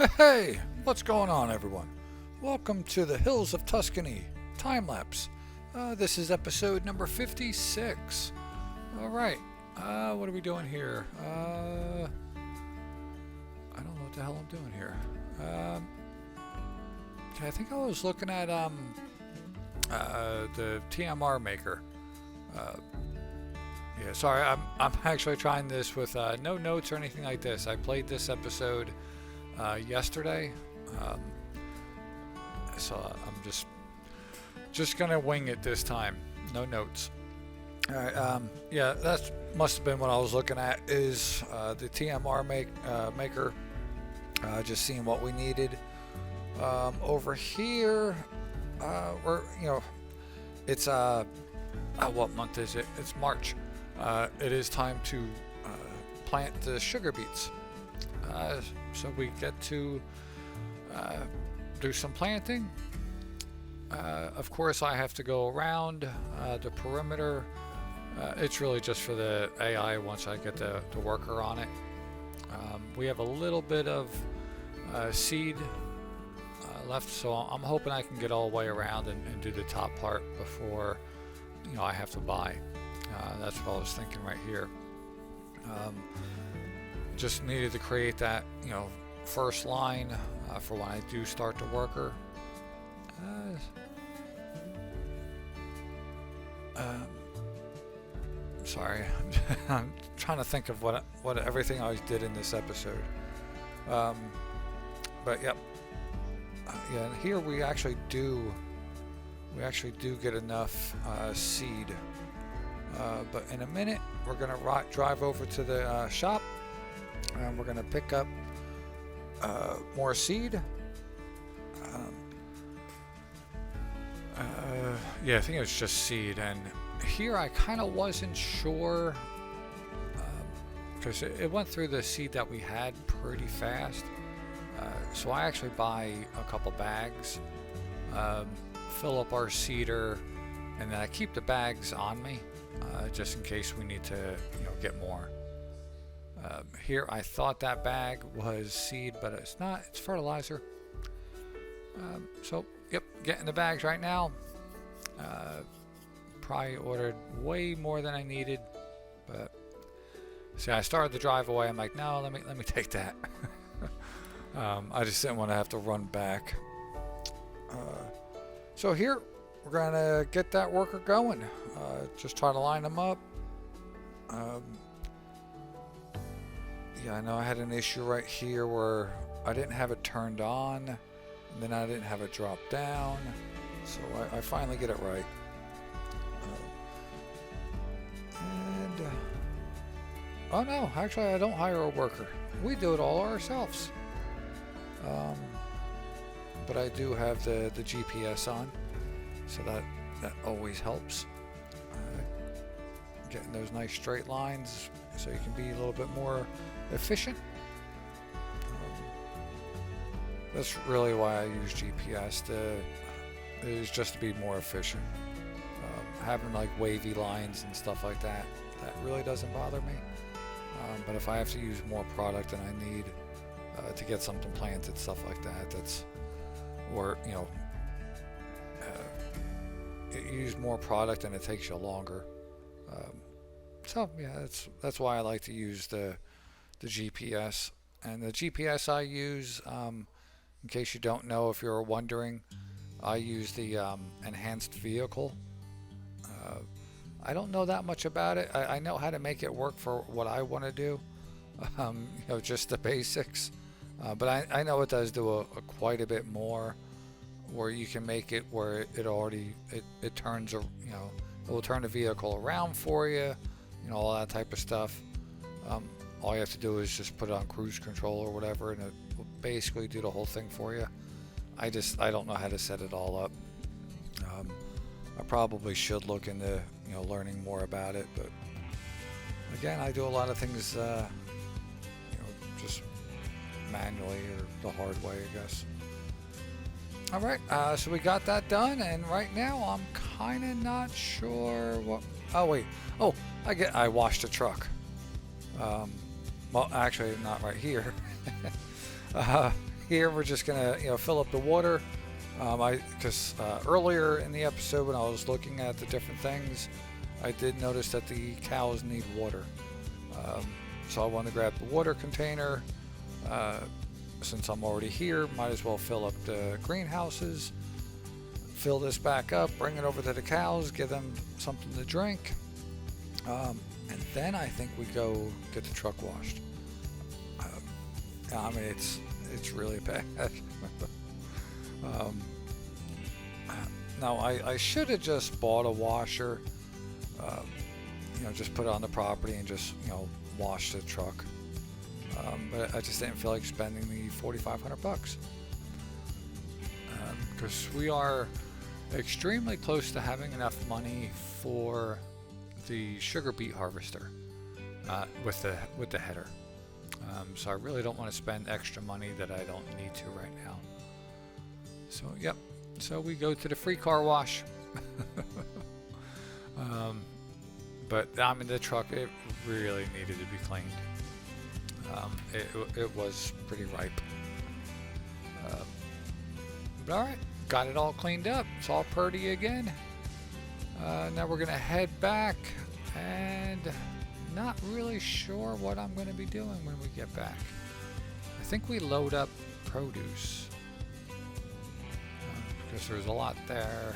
Hey, what's going on, everyone? Welcome to the Hills of Tuscany Timelapse. This is episode number 56. Alright, what are we doing here? I don't know what the hell I'm doing here. Okay, I think I was looking at the TMR maker. Yeah, sorry, I'm actually trying this with no notes or anything like this. I played this episode yesterday, so I'm just gonna wing it this time. No notes. All right. Yeah, that must have been what I was looking at. Is the TMR maker? Just seeing what we needed. Over here, it's what month is it? It's March. It is time to plant the sugar beets. So we get to do some planting. Of course, I have to go around the perimeter. It's really just for the AI once I get the worker on it. We have a little bit of seed left, so I'm hoping I can get all the way around and do the top part before I have to buy. That's what I was thinking right here. Just needed to create that first line for when I do start the worker. Sorry, I'm trying to think of what everything I did in this episode. But yep, yeah. And here we actually do get enough seed. But in a minute, we're gonna drive over to the shop, and we're gonna pick up more seed. Yeah, I think it was just seed. And here I kind of wasn't sure because it went through the seed that we had pretty fast. So I actually buy a couple bags, fill up our seeder, and then I keep the bags on me just in case we need to get more. Here I thought that bag was seed, but it's not. It's fertilizer. So yep, getting the bags right now. Probably ordered way more than I needed, but see, I started the drive away. I'm like, no, let me take that. I just didn't want to have to run back. So here we're gonna get that worker going. Just try to line them up. Yeah, I know I had an issue right here where I didn't have it turned on, and then I didn't have it drop down. So I finally get it right. Oh no, actually I don't hire a worker. We do it all ourselves. But I do have the GPS on, so that always helps. Getting those nice straight lines so you can be a little bit more efficient. That's really why I use GPS, is just to be more efficient. Having like wavy lines and stuff like that really doesn't bother me. But if I have to use more product than I need to get something planted, stuff like that, you use more product and it takes you longer. So yeah, that's why I like to use the GPS. And the GPS I use, in case you don't know, if you're wondering, I use the enhanced vehicle. I don't know that much about it. I know how to make it work for what I want to do, just the basics. But I know it does do quite a bit more, where you can make it where it turns, it will turn the vehicle around for you, all that type of stuff. All you have to do is just put it on cruise control or whatever, and it will basically do the whole thing for you. I don't know how to set it all up. I probably should look into learning more about it, but again, I do a lot of things just manually or the hard way, I guess. All right, so we got that done, and right now I'm kind of not sure what. Oh wait, I washed the truck. Well, actually, not right here. here we're just gonna fill up the water. Because earlier in the episode when I was looking at the different things, I did notice that the cows need water. So I want to grab the water container. Since I'm already here, might as well fill up the greenhouses, fill this back up, bring it over to the cows, give them something to drink, and then I think we go get the truck washed. I mean, it's really bad. Now I should have just bought a washer, just put it on the property and just wash the truck. But I just didn't feel like spending the $4,500 because we are extremely close to having enough money for the sugar beet harvester with the header. So I really don't want to spend extra money that I don't need to right now. So yep. So we go to the free car wash. But I mean, the truck, it really needed to be cleaned. It was pretty ripe. But all right, got it all cleaned up. It's all purty again. Now we're gonna head back, and not really sure what I'm gonna be doing when we get back. I think we load up produce. Because there's a lot there.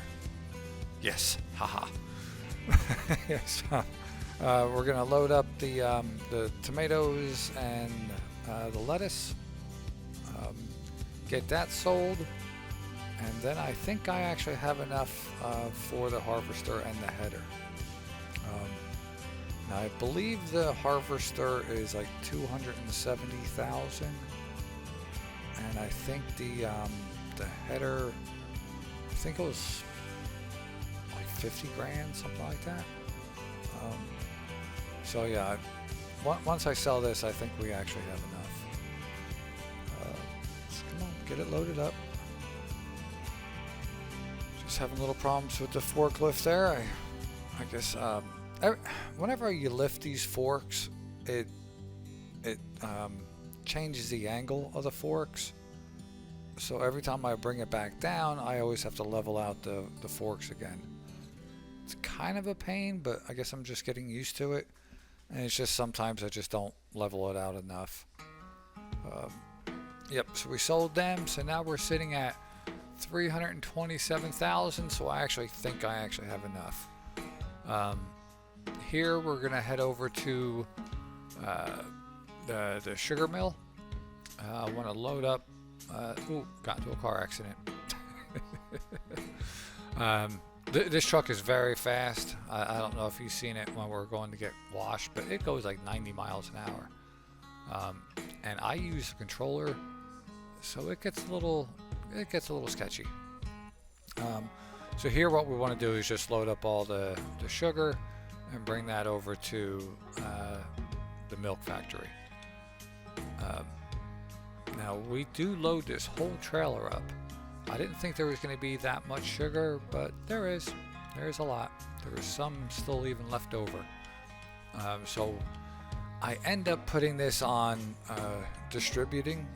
Yes, haha. Yes. We're gonna load up the tomatoes and the lettuce. Get that sold, and then I think I actually have enough for the harvester and the header. Now I believe the harvester is like 270,000, and I think the header, I think it was like 50 grand, something like that. So yeah, once I sell this, I think we actually have enough. So come on, get it loaded up. Just having little problems with the forklift there. I guess whenever you lift these forks, it changes the angle of the forks. So every time I bring it back down, I always have to level out the forks again. It's kind of a pain, but I guess I'm just getting used to it. And it's just sometimes I just don't level it out enough. Yep, so we sold them. So now we're sitting at 327,000. So I actually think I actually have enough. Here we're gonna head over to the sugar mill. I want to load up. Got into a car accident. This truck is very fast. I don't know if you've seen it when we're going to get washed, but it goes like 90 miles an hour. And I use a controller, so it gets a little sketchy. So here what we want to do is just load up all the sugar and bring that over to the milk factory. Now we do load this whole trailer up. I didn't think there was going to be that much sugar, but there is. There's a lot. There is some still even left over. So I end up putting this on distributing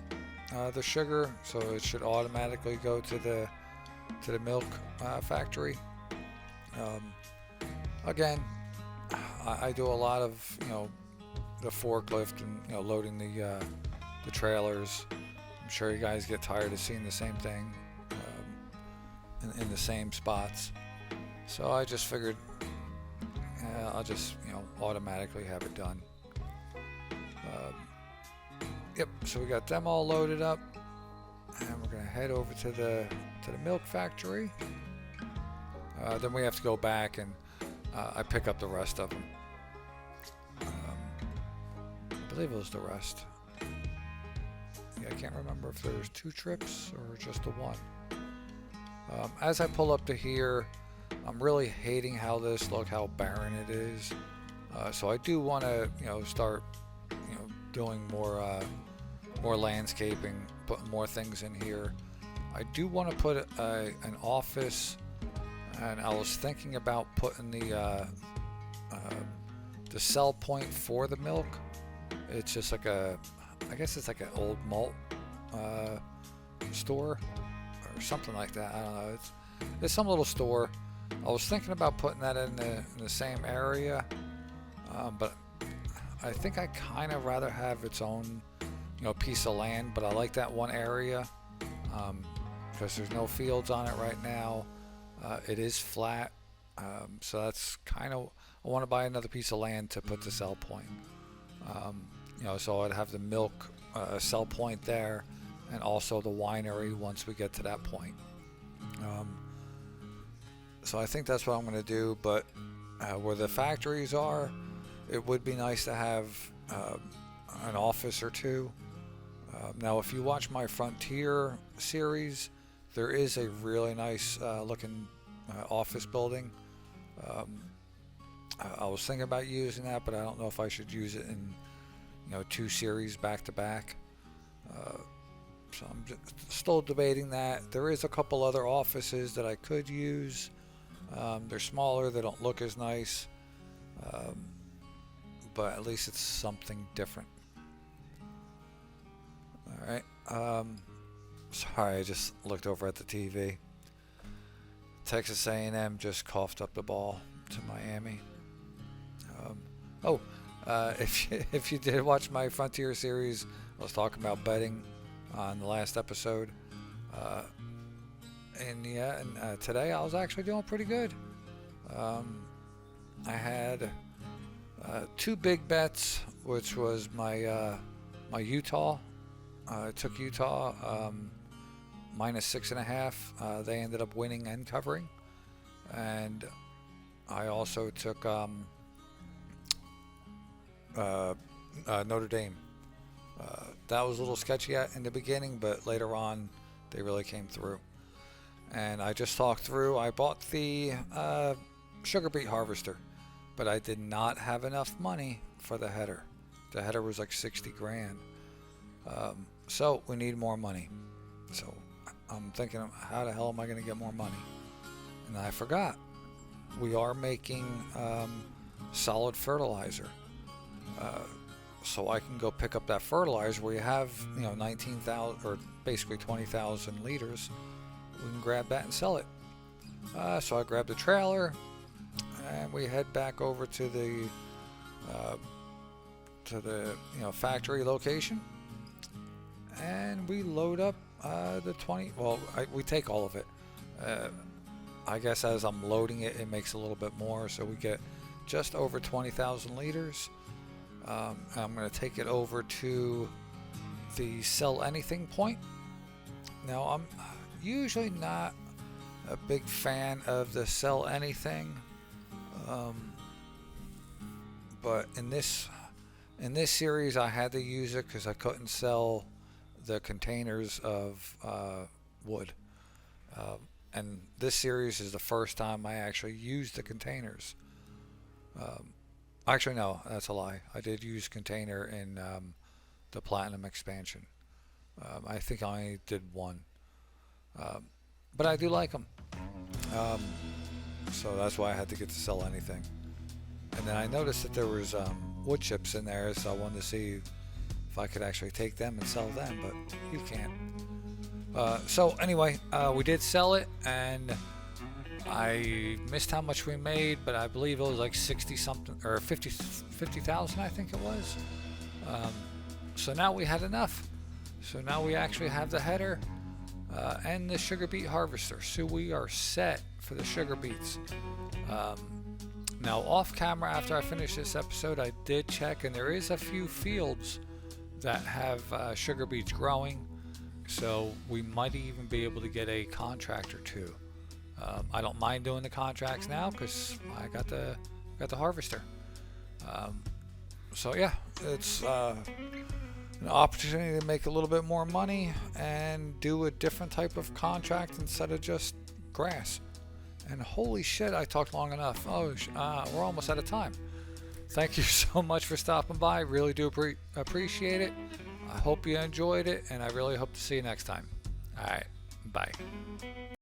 the sugar, so it should automatically go to the milk factory. Again, I do a lot of the forklift and loading the trailers. I'm sure you guys get tired of seeing the same thing in the same spots. So I just figured I'll just automatically have it done. Yep. So we got them all loaded up, and we're gonna head over to the milk factory. Then we have to go back and I pick up the rest of them. I believe it was the rest. I can't remember if there was 2 trips or just the one. As I pull up to here, I'm really hating how how barren it is. So I do want to, start, doing more landscaping, putting more things in here. I do want to put an office, and I was thinking about putting the sell point for the milk. It's just like I guess it's like an old malt store or something like that. I don't know. It's some little store. I was thinking about putting that in the same area, but I think I kind of rather have its own, piece of land. But I like that one area because there's no fields on it right now. It is flat, so that's kind of. I want to buy another piece of land to put the sell point. So I'd have the milk sell point there, and also the winery once we get to that point. So I think that's what I'm going to do. But where the factories are, it would be nice to have an office or two. Now, if you watch my Frontier series, there is a really nice looking office building. I was thinking about using that, but I don't know if I should use it in, 2 series back to back. So I'm still debating that. There is a couple other offices that I could use. They're smaller, they don't look as nice, but at least it's something different. Alright, sorry, I just looked over at the TV. Texas A&M just coughed up the ball to Miami. If you did watch my Frontier series, I was talking about betting on the last episode. And today I was actually doing pretty good. I had 2 big bets, which was my Utah. I took Utah minus 6.5. They ended up winning and covering. And I also took Notre Dame. That was a little sketchy in the beginning, but later on they really came through. And I just talked through. I bought the sugar beet harvester, but I did not have enough money for the header. The header was like 60 grand. So we need more money. So I'm thinking, how the hell am I going to get more money? And I forgot. We are making solid fertilizer. So I can go pick up that fertilizer where you have 19,000 or basically 20,000 liters. We can grab that and sell it. So I grabbed the trailer and we head back over to the factory location, and we load up the 20. Well, we take all of it. I guess as I'm loading it, it makes a little bit more, so we get just over 20,000 liters. I'm going to take it over to the sell anything point. Now, I'm usually not a big fan of the sell anything, but in this series I had to use it because I couldn't sell the containers of wood, and this series is the first time I actually used the containers. Actually, no, that's a lie. I did use container in the Platinum expansion. I think I only did one. But I do like them. So that's why I had to get to sell anything. And then I noticed that there was wood chips in there, so I wanted to see if I could actually take them and sell them, but you can't. So anyway, we did sell it, and I missed how much we made, but I believe it was like 60 something or 50,000, I think it was. So now we had enough. So now we actually have the header and the sugar beet harvester. So we are set for the sugar beets. Now off camera, after I finish this episode, I did check, and there is a few fields that have sugar beets growing. So we might even be able to get a contract or two. I don't mind doing the contracts now because I got the harvester. So yeah, it's an opportunity to make a little bit more money and do a different type of contract instead of just grass. And holy shit, I talked long enough. We're almost out of time. Thank you so much for stopping by. Really do appreciate it. I hope you enjoyed it, and I really hope to see you next time. All right, bye.